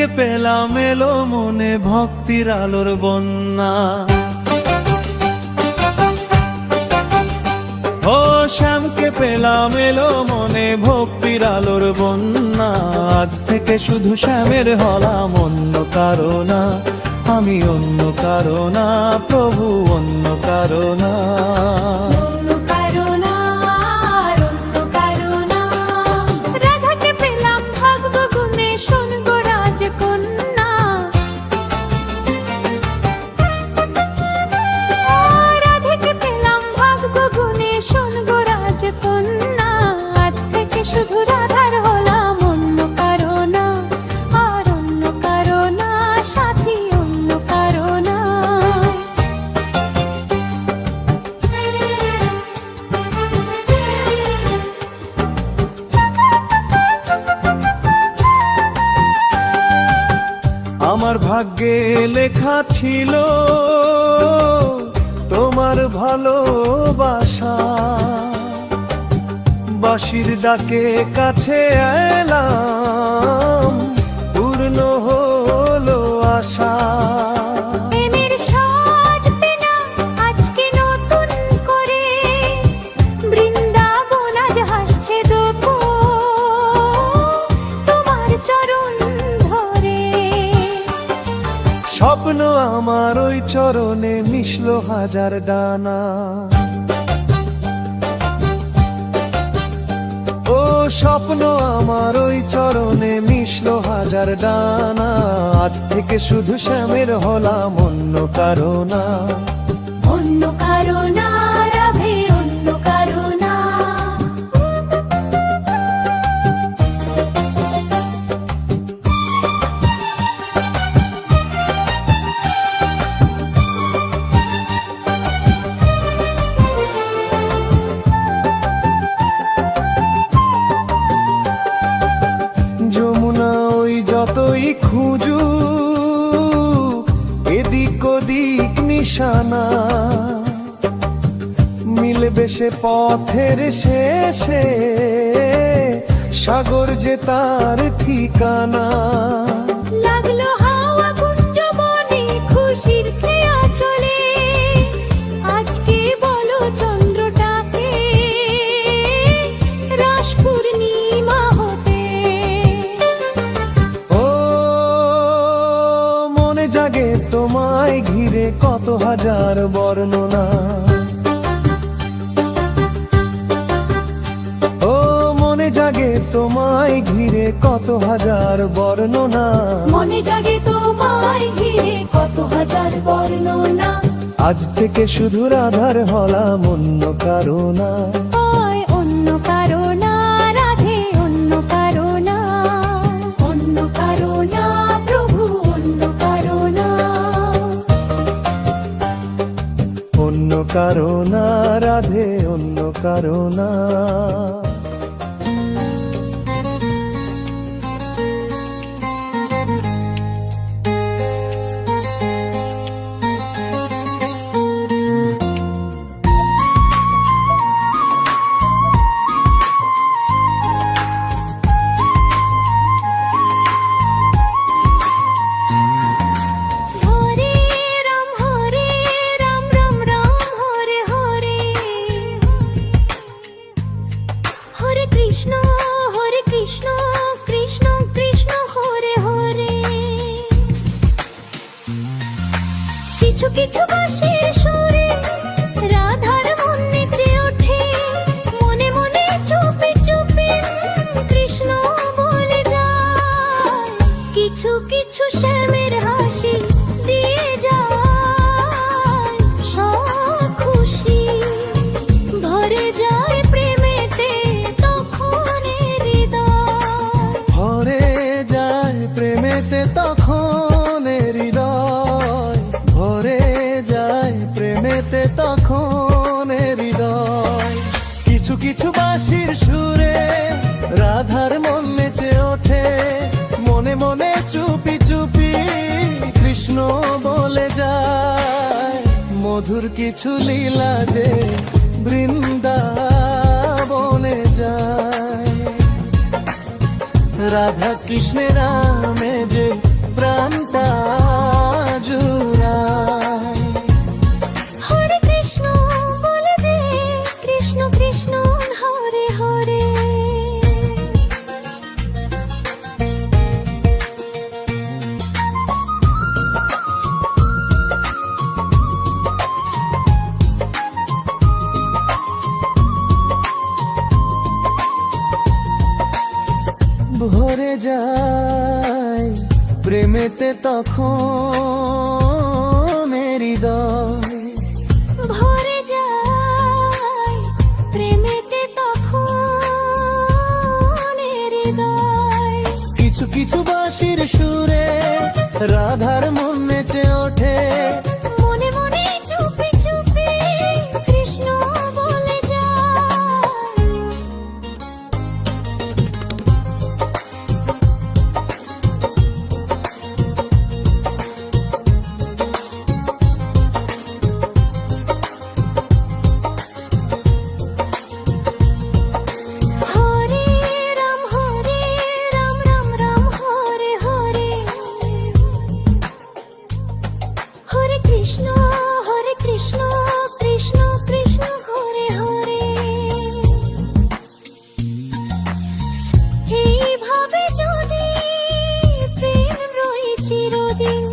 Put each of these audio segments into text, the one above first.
শ্যামকে পেলাম এলো মনে ভক্তির আলোর বন্যা। ও শ্যামকে পেলাম এলো মনে ভক্তির আলোর বন্যা। আজ থেকে শুধু শ্যামের হলাম, অন্য কারো না, আমি অন্য কারো না, প্রভু অন্য কারো না। আমার ভাগ্যে লেখা ছিল তোমার ভালোবাসা, বাঁশির ডাকে কাছে এলাম, পূর্ণ হলো আশা। স্বপ্ন আমার ওই চরণে মিশলো হাজার ডানা। ও স্বপ্ন আমার ওই চরণে মিশলো হাজার ডানা। আজ থেকে শুধু শ্যামের হলাম, অন্য কারো না, অন্য কারো না, রাধে অন্য কারো না। যমুনা ওই যতই খুঁজু এদিক ওদিক নিশানা, মিলবে সে পথের শেষে, সাগর যে তার ঠিকানা। লাগলো হাওয়া কুঞ্জবনে খুশির খেয়া চলে, আজকে বলো চন্দ্রটাকে রাস পূর্ণিমা হতে। ও মনে জাগে তোমায় ঘিরে কত হাজার বর্ণনা। ও মনে জাগে তোমায় ঘিরে কত হাজার বর্ণনা। মনে জাগে তোমায় ঘিরে কত হাজার বর্ণনা। আজ থেকে শুধু রাধার হলাম, অন্য কারো না, অন্য কারো না, রাধে অন্য কারো না, অন্য কারো না, প্রভু অন্য কারো না, অন্য কারো না, রাধে অন্য কারো না। কিছু কিছু বাঁশির সুরে রাধার মন নেচে ওঠে, মনে মনে চুপি চুপি কৃষ্ণ বলে যায়। কিছু কিছু শ্যামের হাসি দিয়ে যায়, সব খুশি ভরে যায় প্রেমেতে তখন হৃদয়। ভরে যায় প্রেমেতে তখন হৃদয়, ভরে যায় প্রেমেতে তখন হৃদয়। কিছু কিছু বাঁশির সুরে রাধার মন নেচে ওঠে, মনে মনে চুপি চুপি কৃষ্ণ বলে যায়। মধুর কিছু লীলা যে বৃন্দাবনে যায়, রাধা কৃষ্ণের নামে যে প্রাণটা জুড়ায়। হরে কৃষ্ণ বলে যে কৃষ্ণ কৃষ্ণ হরে হরে। ভরে যায় প্রেমেতে তখন হৃদয়। ভরে যায় প্রেমেতে তখন হৃদয়। কিছু কিছু বাঁশির সুরে রাধার মন নেচে ওঠে। মনে মনে চুপি চুপি কৃষ্ণ বলে যায়। হরে রাম রাম রাম হরে হরে। হরে কৃষ্ণ কৃষ্ণ কৃষ্ণ হরে হরে। এইভাবে যদি প্রেম রই চিরদিন,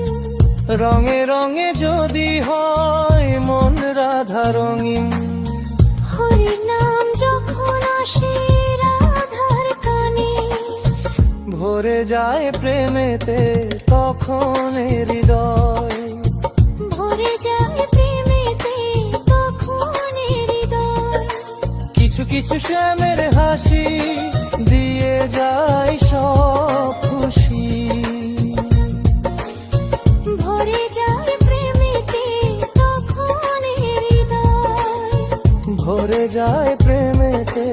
রঙে রঙে যদি হয় মন রাধা রঙিন। হরির নাম যখন আসে রাধার কানে, ভরে যায় প্রেমেতে তখন হৃদয়। ভরে যায় প্রেমেতে তখন হৃদয়। কিছু কিছু শ্যামের হাসি দিয়ে যায় সব খুশি। ভরে যায় প্রেমেতে তখন হৃদয়। ভরে যায় প্রেমেতে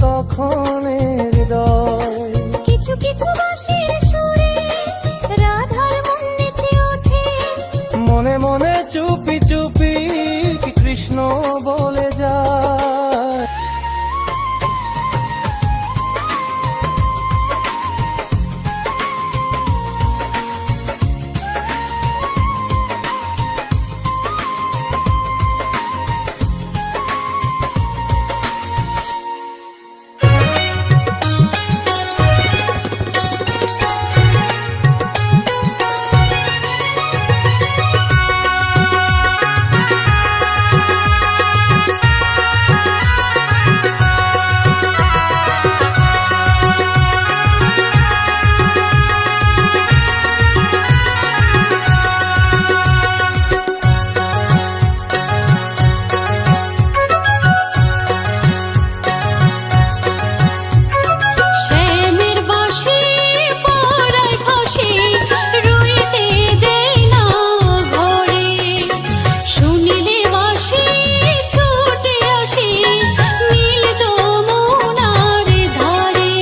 তখন হৃদয়। কিছু কিছু বাঁশির সুরে রাধার মন নেচে ওঠে। মনে মনে চুপি চুপি কৃষ্ণ বলে যায়। শ্যামের বাঁশি পরায় ফাঁসি রইতে দেয় না ঘরে। শুনিলে বাঁশি ছুটে আসি নীল যমুনার ধারে।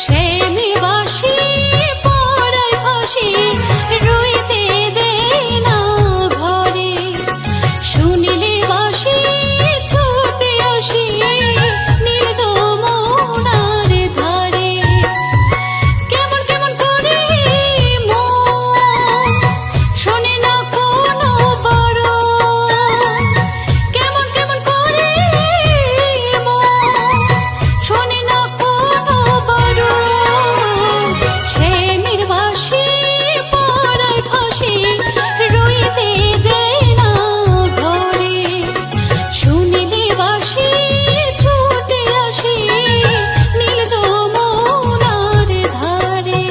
শ্যামের বাঁশি পরায় ফাঁসি রইতে দেয় না ঘরে। শুনিলে বাঁশি ছুটে আসি নীল যমুনার ধারে। কেমন কেমন করে মন শোনে না কোনো বারণ। কেমন কেমন করে মন শোনে না কোনো বারণ। শ্যামের বাঁশি পরায় ফাঁসি রইতে দেয় না ঘরে। শুনিলে বাঁশি ছুটে আসি নীল যমুনার ধারে।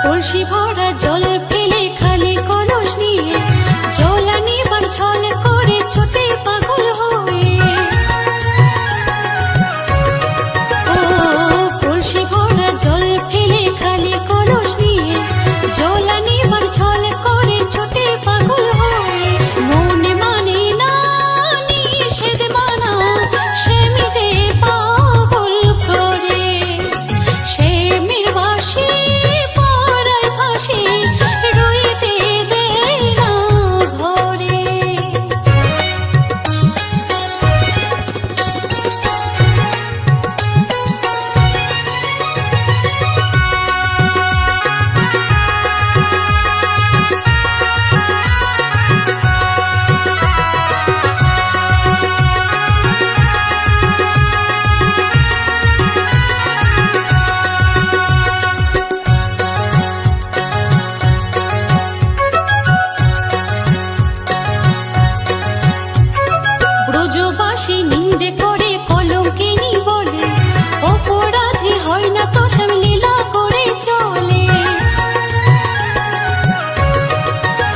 কলসি ভরা জল ফেলে খালি কলস নিয়ে জল আনিবার ছল করে ছোটে পাগল হয়ে। ও কলসি ভরা জল ফেলে খালি কলস নিয়ে জল আনিবার ছল করে ছোটে পাগল হয়ে। মনে মানে না নিষেধ হয় না তো স্বামী লীলা করে চলে।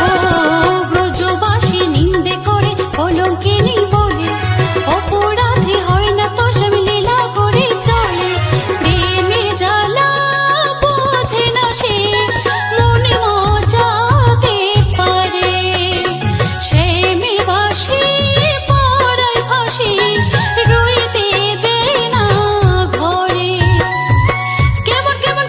ও ব্রজবাসী নিন্দে করে কলঙ্কিনী বলে, অপরাধী হয় না তো স্বামী লীলা করে চলে। প্রেমের জ্বালা বোঝে না সে, মনে মজাতে পারে। শ্যামের বাঁশি পরায় ফাঁসি, রইতে দেয় না ঘরে। কেমন কেমন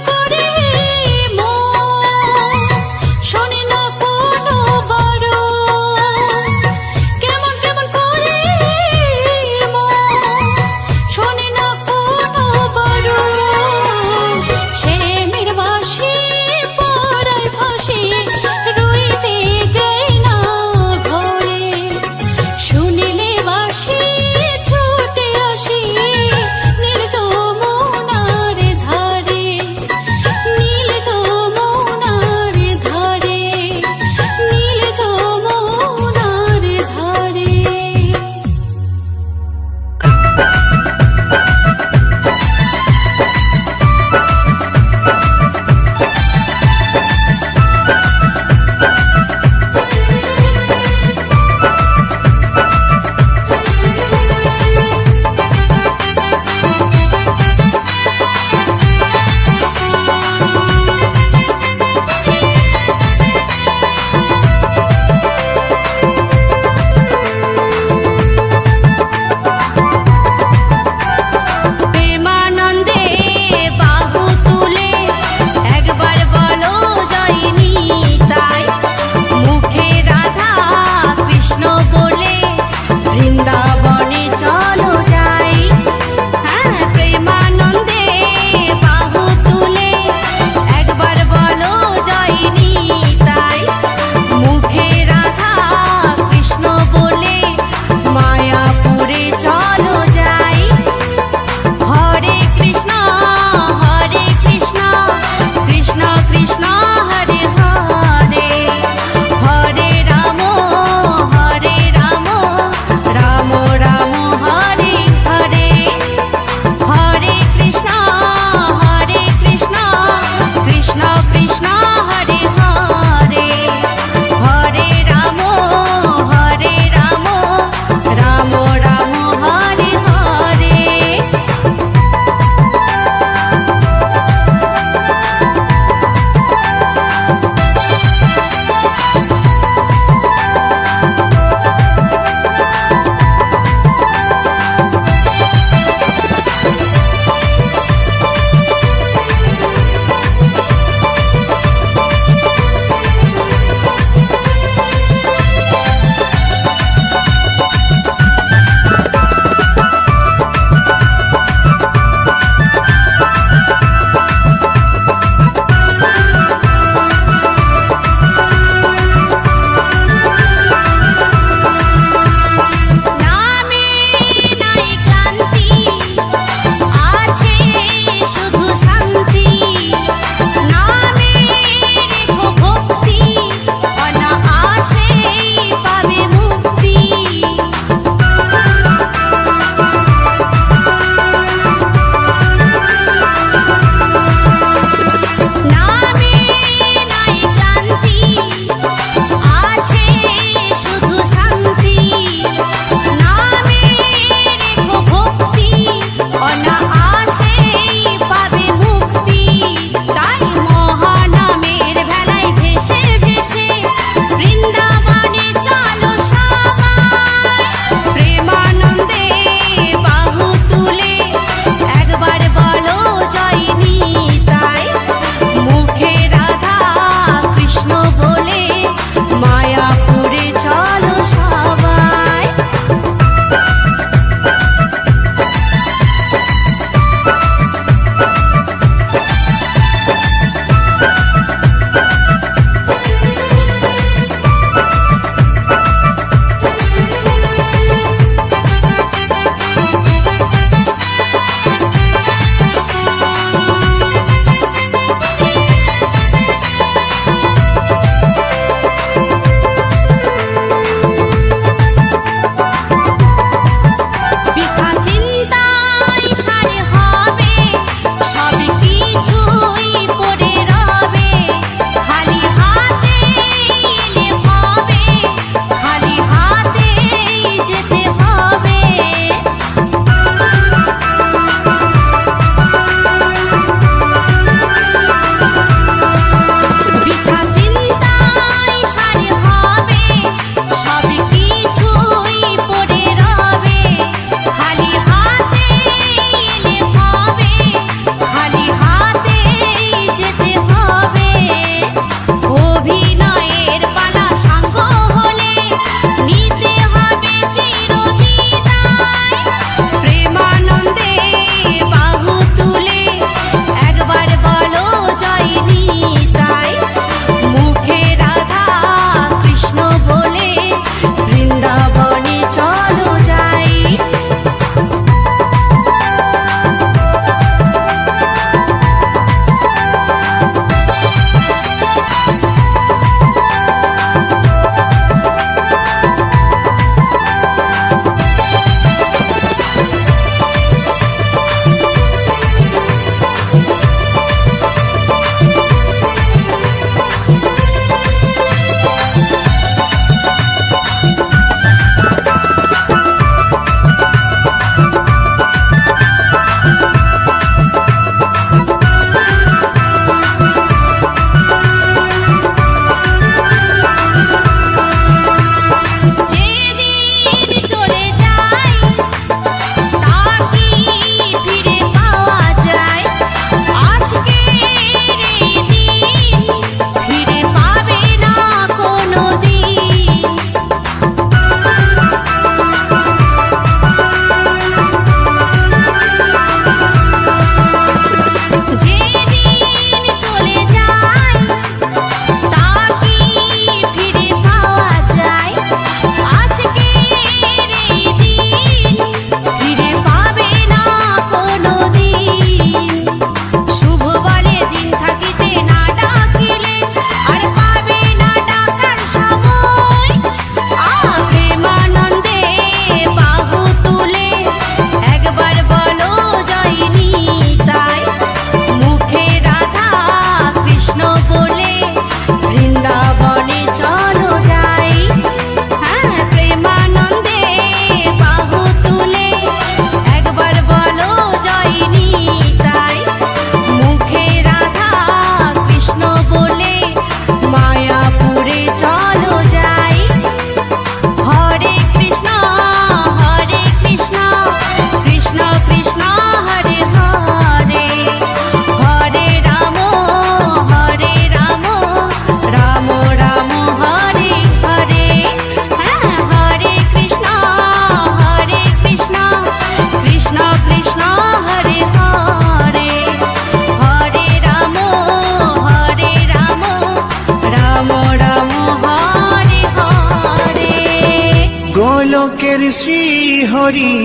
শ্রী হরি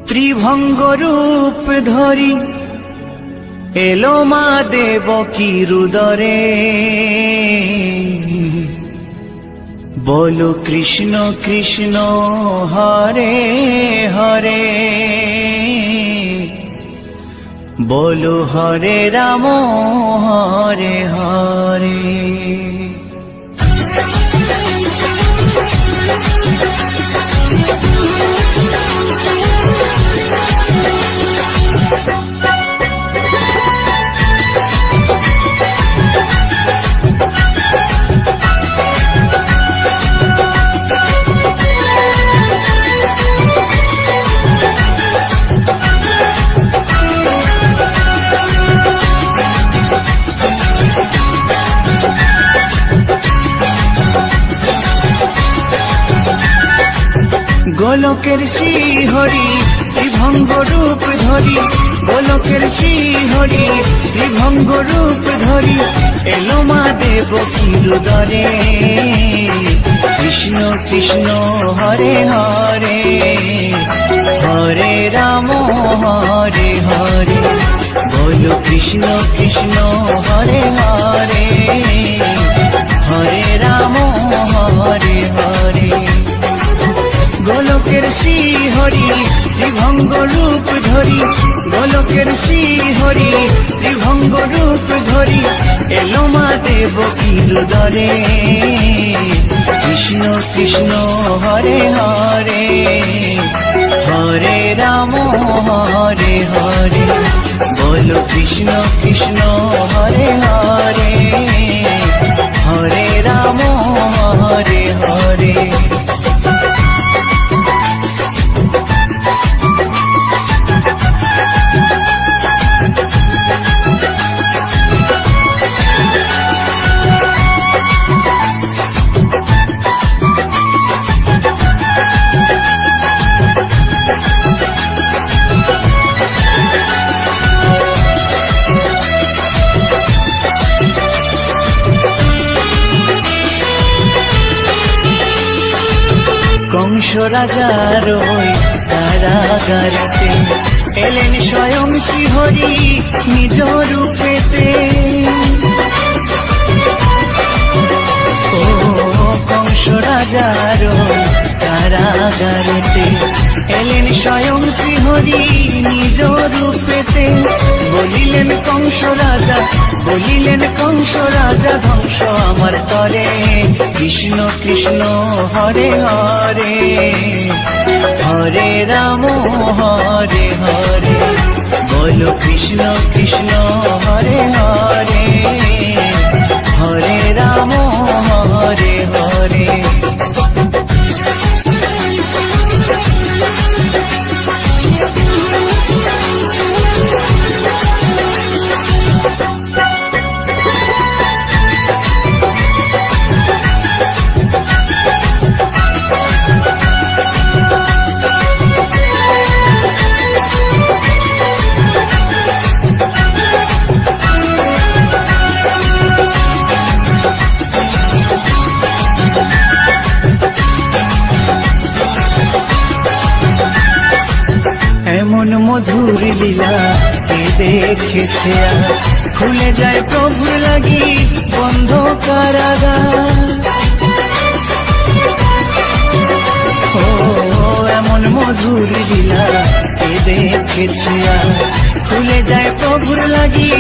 ত্রিভঙ্গ রূপ ধরি এলো মা দেবকীর উদরে। বলো কৃষ্ণ কৃষ্ণ হরে হরে, বলো হরে রাম হরে হরে। গোলকের শ্রী হরি ত্রিভঙ্গ রূপ ধরি, গোলকের শ্রী হরি ত্রিভঙ্গ রূপ ধরি এলো মা দেবকীর উদরে। কৃষ্ণ কৃষ্ণ হরে হরে, হরে রাম হরে হরে, বলো কৃষ্ণ কৃষ্ণ হরে হরে, হরে রাম হরে হরে। গোলকের শ্রী হরি ত্রিভঙ্গ রূপ ধরি, গোলকের শ্রী হরি ত্রিভঙ্গ রূপ ধরি এলো মা দেবকীর উদরে। কৃষ্ণ কৃষ্ণ হরে হরে, হরে রাম হরে হরে, বলো কৃষ্ণ কৃষ্ণ হরে হরে, হরে রাম হরে হরে। কংস রাজার ওই কারাগারেতে এলেন স্বয়ং শ্রীহরি নিজ রূপেতে। ও কংস রাজার ওই কারাগারেতে এলেন স্বয়ং শ্রীহরি নিজ রূপেতে। বলিলেন কংস রাজা, বলিলেন কংস রাজা ধ্বংস আমার তরে। কৃষ্ণ কৃষ্ণ হরে হরে, হরে রাম হরে হরে, বলো কৃষ্ণ কৃষ্ণ হরে হরে, হরে রাম হরে হরে। এমন মধুর লীলা কে দেখেছে আর, খুলে যায় প্রভুর লাগি বন্ধ কারাগার। ও এমন মধুর লীলা কে দেখেছে আর, খুলে যায় প্রভুর লাগি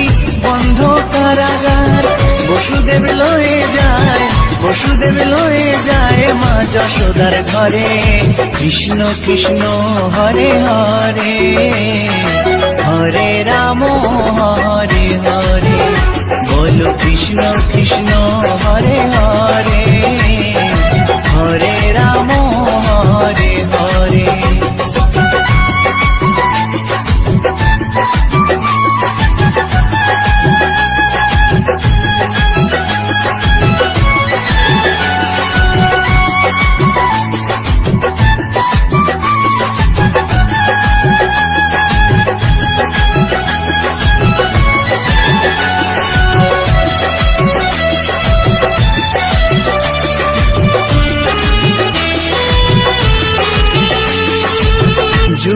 বন্ধ কারাগার। বসুদেব লয়ে যায়, বসুদেব লয়ে যায় মা যশোদার ঘরে। কৃষ্ণ কৃষ্ণ হরে হরে, হরে রাম হরে হরে, বলো কৃষ্ণ কৃষ্ণ হরে হরে, হরে রাম হরে হরে।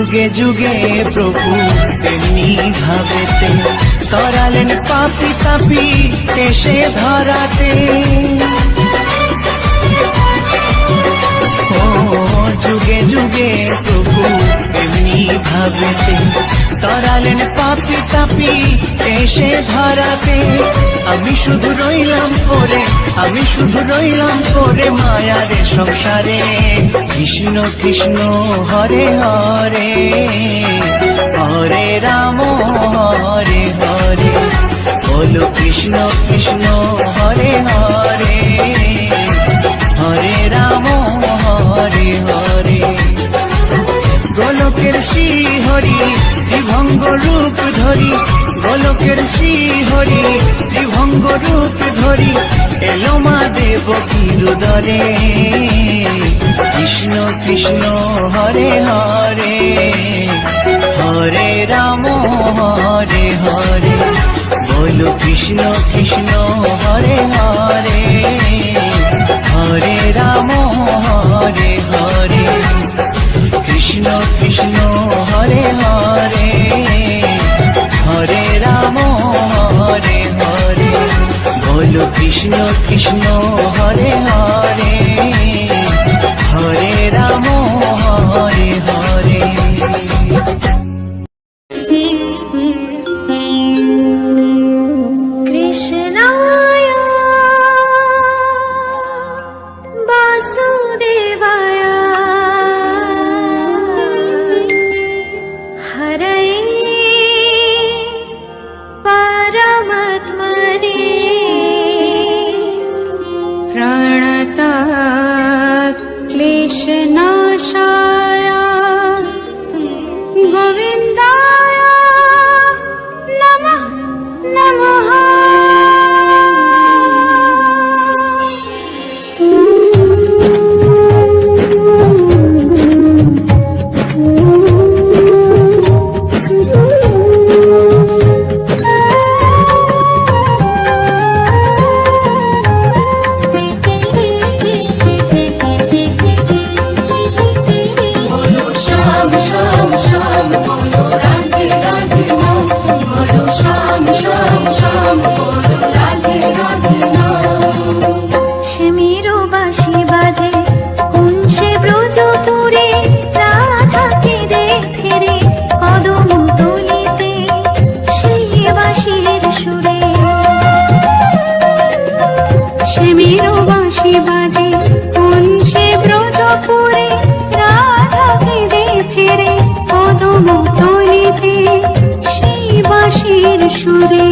যুগে যুগে প্রভু এমনি ভাবেতে তরালেন পাপি তাপি এসে ধরাতে। ও যুগে যুগে প্রভু এমনি ভাবেতে তরালেন পাপি তাপি এসে ধরাতে। আমি শুধু রইলাম পরে, আমি শুধু রইলাম পরে মায়ারে সংসারে। কৃষ্ণ কৃষ্ণ হরে হরে, হরে রাম হরে হরে। বলো কৃষ্ণ কৃষ্ণ হরে হরে, হরে রাম হরে হরে। গোলকের শ্রী হরি ত্রিভঙ্গ রূপ ধরি, গোলকের শ্রী হরি ত্রিভঙ্গ রূপ ধরি এলো মা দেবকীর উদরে। কৃষ্ণ কৃষ্ণ হরে হরে, হরে রাম হরে হরে। বলো কৃষ্ণ কৃষ্ণ হরে হরে, হরে রাম হরে হরে। কৃষ্ণ কৃষ্ণ হরে হরে, হরে রাম হরে হরে। বলো কৃষ্ণ কৃষ্ণ হরে হরে, হরে রাম হরে হরে। কৃষ্ণায় বাসুদেবায় হরয়ে পরমাত্মনে প্রণতাৎ ক্লেশনাশায় গোবিন্দায় নমঃ নমঃ। শ্যামেরো বাঁশি বাজে কোন সে ব্রজপুরে, রাধাকে দেখে কদম তলিতে সেই বাঁশির সুরে। শ্যামেরো বাঁশি বাজে কোন সে ব্রজপুরে, রাধাকে দেখে কদম তলিতে সেই বাঁশির সুরে।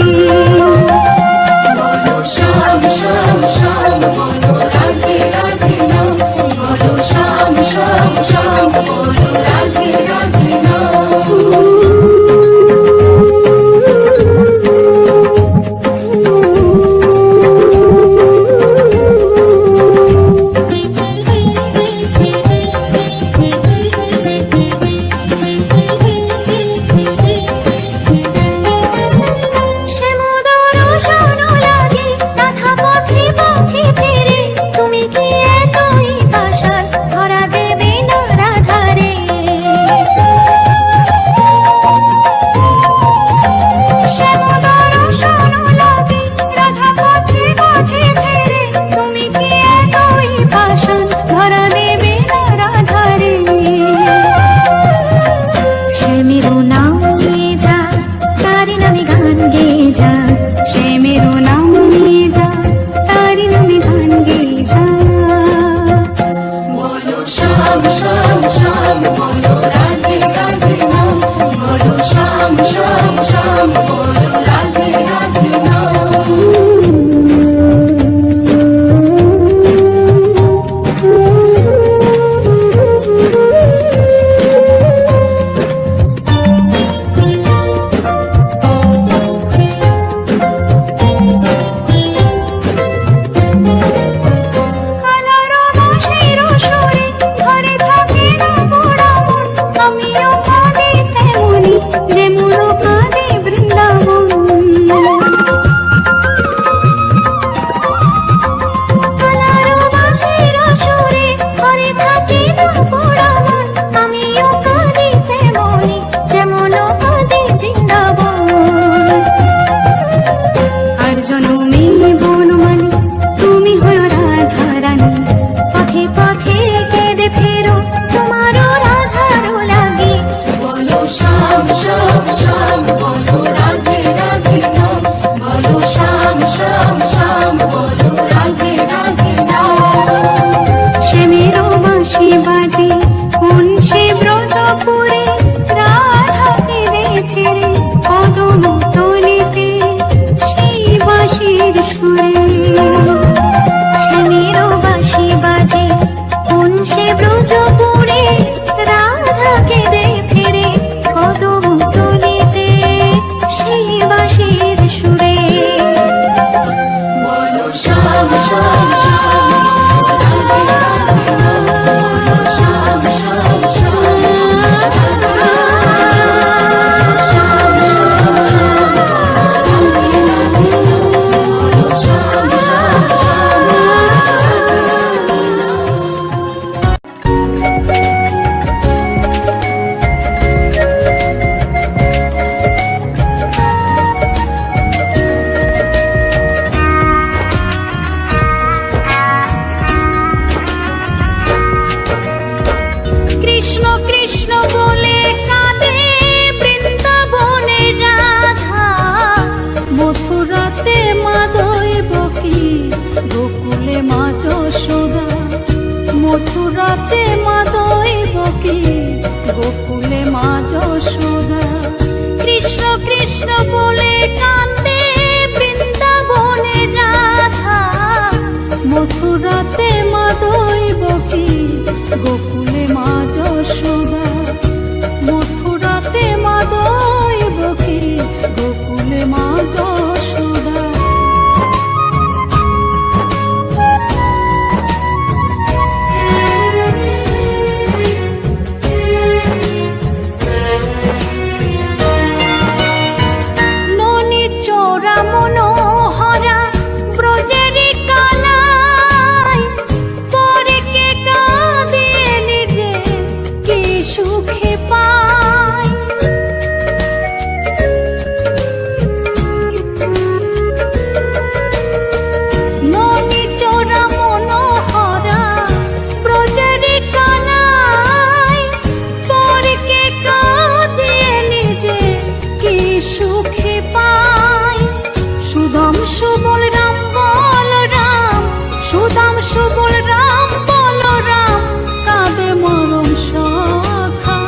কৃষ্ণ বলে কান্দে বৃন্দাবনে রাধা, মথুরাতে মা দৈবকী, গোকুলে মা যশোদা। মথুরাতে মা দৈবকী, গোকুলে মা যশোদা। ননি চোরা মনোহরা ব্রজেরি কানাই, পরে কে কাঁদে নিজে কি সুখে পায়। ননি চোরা মনোহরা ব্রজেরি কানাই, পরে কে কাঁদে নিজে কি সুখে পায়। সুদাম সুবল রাম বল রাম, সুদাম সুবল রাম বল রাম, কাঁদে মরম সখা।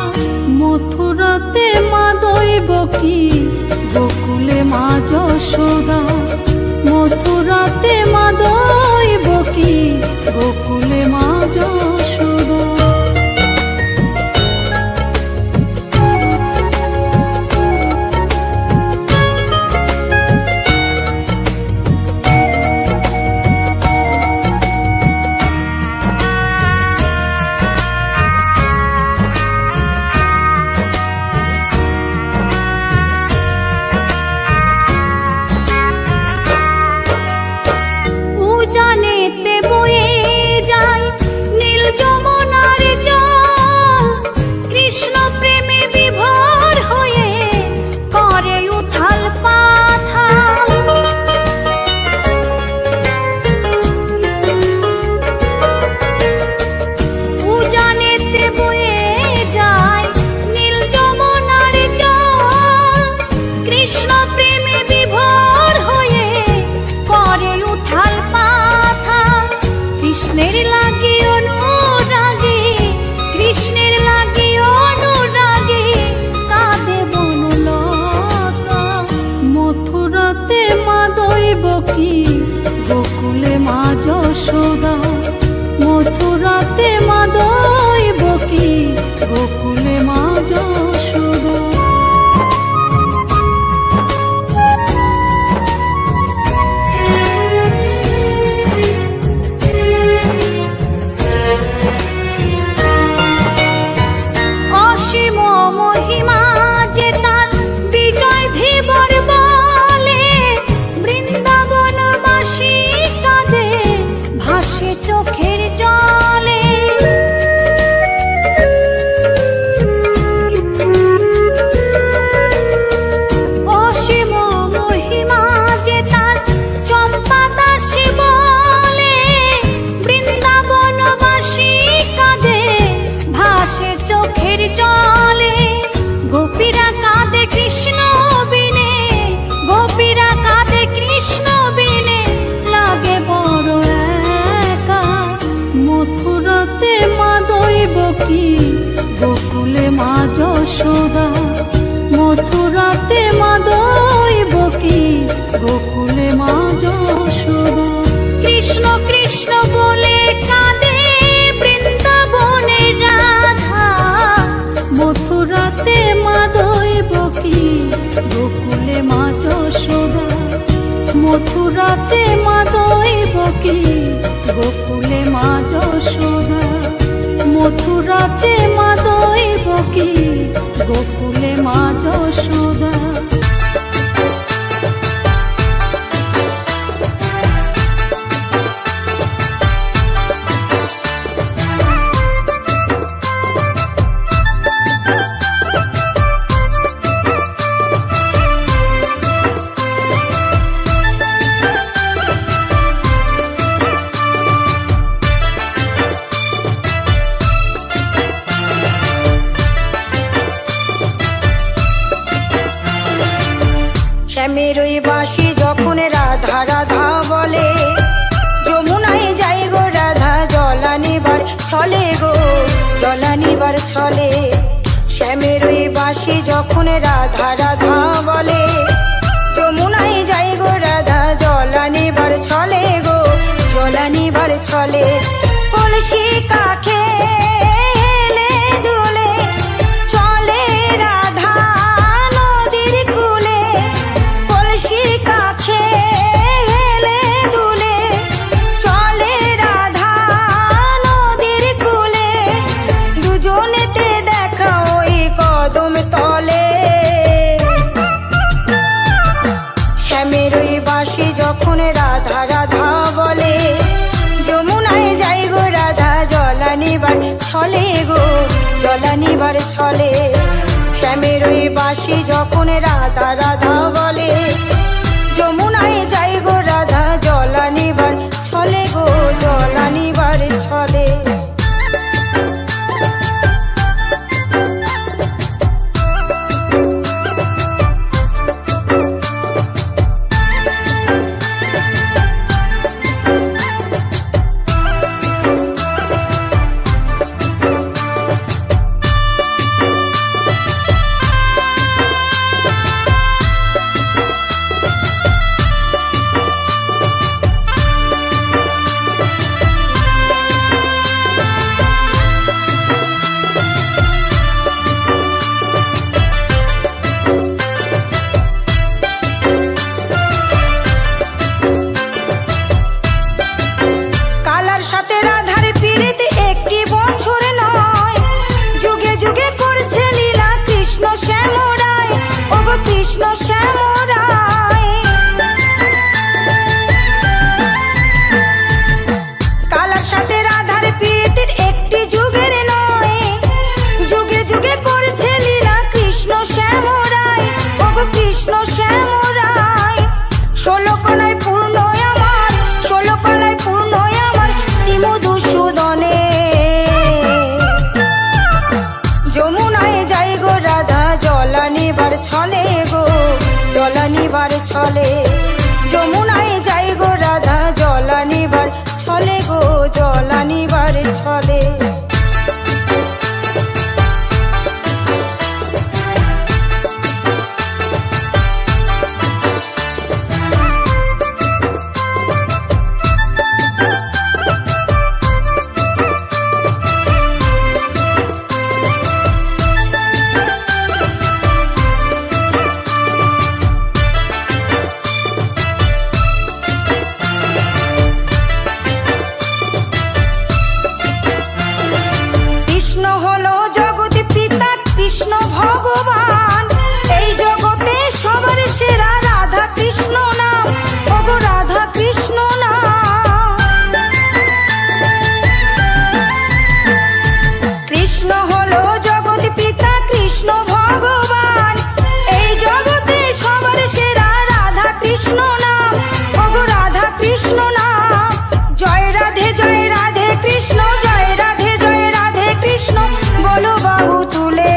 মথুরাতে মা দৈবকী, গোকুলে মা যশোদা। মথুরাতে মা দৈবকী, গোকুলে মা যশোদা। উজানেতে বয়ে যায় নীল যমুনার জল, কৃষ্ণ প্রেমে বিভোর হয়ে করে উথাল পাথাল। উজানেতে বয়ে যায় নীল যমুনার জল, কৃষ্ণ প্রেমে বিভোর হয়ে করে উথাল পাথাল। কৃষ্ণের লাগি অনুরাগী, কৃষ্ণের লাগি অনুরাগী, কাঁদে বনলতা। মথুরাতে মা দৈবকী, গোকুলে মা যশোদা। মথুরাতে মা দৈবকী, গোকুলে মা যশোদা। অসীম মহিমা যে তার বিজয় ধীবর বলে, বৃন্দাবনবাসী কাঁদে ভাসে চোখের জলে। অসীম মহিমা যে তার চম্পা দাসী বলে, বৃন্দাবনবাসী কাঁদে ভাসে চোখের জলে। গোপীরা কাঁদে কৃষ্ণ বিনে, গোপীরা কাঁদে কৃষ্ণ বিনে, লাগে বড় একা। মথুরাতে মা দৈবকী, গোকুলে মা যশোদা। মথুরাতে মা দৈবকী, গোকুলে মা যশোদা। কৃষ্ণ কৃষ্ণ বলে কাঁদে বৃন্দাবনে রাধা, মথুরাতে মা দৈবকী, গোকুলে মা যশোদা। মথুরাতে মা দৈবকী, গোকুলে মা যশোদা। মথুরাতে মা দৈবকী, গোকুলে মা যশোদা। শ্যামের ওই বাঁশি যখন রাধা রাধা বলে, যমুনায় যাই গো রাধা জল আনিবার ছলে গো, জল আনিবার ছলে। শ্যামের ওই বাঁশি যখন রাধা রাধা বলে, যমুনায় যাই গো রাধা জল আনিবার ছলে গো, জল আনিবার ছলে। কলসি কাখে হেলে দুলে চলে রাধা নদীর কূলে, কলসি কাখে হেলে দুলে চলে রাধা নদীর কূলে। দুজনেতে দেখা ওই কদম তলে, শ্যামের ওই বাঁশি যখন রাধা রাধা বলে, যমুনায় যাই গো রাধা জল আনিবার ছলে গো, জল আনিবার ছলে। শ্যামের ওই বাঁশি যখন রাধা রাধা বলে, যমুনায় যাই গো রাধা জল আনিবার ছলে গো, জল আনিবার ছলে। কালার সাথে রাধার পীড়িত একটি বছর নয়, যুগে যুগে করছে লীলা কৃষ্ণ শ্যামরায়, ওগো কৃষ্ণ শ্যামরায়। কালার সাথে রাধার পীড়িতের একটি যুগের নয়, যুগে যুগে করছে লীলা কৃষ্ণ শ্যামরায়, ওগো কৃষ্ণ শ্যামরায়। 16 কলায় পূর্ণ আমার, 16 কলায় পূর্ণ আমার শ্রী মধুসূদনে। যমুনায় যাই গো রাধা জল আনিবার ছলে গো, জল আনিবার ছলে। যমুনায় যাই গো রাধা জল আনিবার ছলে গো, জল আনিবার ছলে। কৃষ্ণ হলো জগৎ পিতা কৃষ্ণ ভগবান, এই জগতে সবার সেরা রাধা কৃষ্ণ নাম, ওগো রাধা কৃষ্ণ নাম। কৃষ্ণ হলো জগৎ পিতা কৃষ্ণ ভগবান, এই জগতে সবার সেরা রাধা কৃষ্ণ নাম, ওগো রাধা কৃষ্ণ নাম। জয় রাধে কৃষ্ণ, জয় রাধে কৃষ্ণ বলো বাহু তুলে।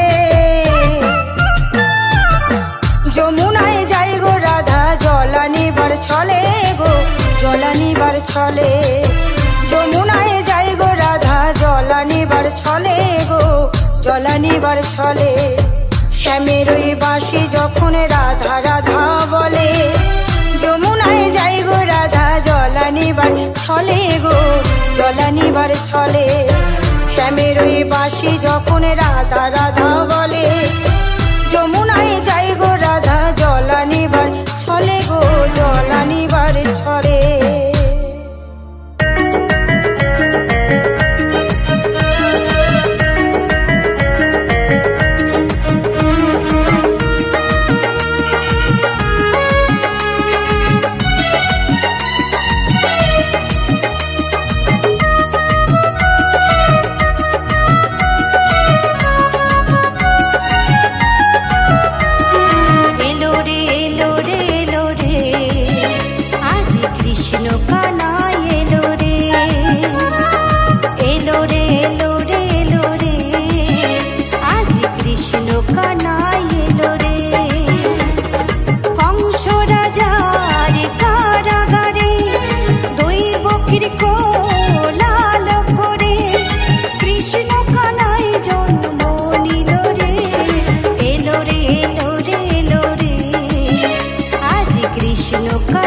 যমুনায় যাই গো রাধা জল আনিবার ছলে গো, জল আনিবার ছলে। যমুনায় যাই গো রাধা জল আনিবার ছলে গো, জল আনিবার ছলে। শ্যামের ওই বাঁশি যখন রাধা রাধা বলে, যমুনায় যাই গো রাধা জল আনিবার ছলে গো, জল আনিবার ছলে। শ্যামের ওই বাঁশি যখন রাধা রাধা বলে, যমুনায় যাই গো রাধা জল আনিবার ছলে গো, জল আনিবার ছলে। এলো রে কৃষ্ণ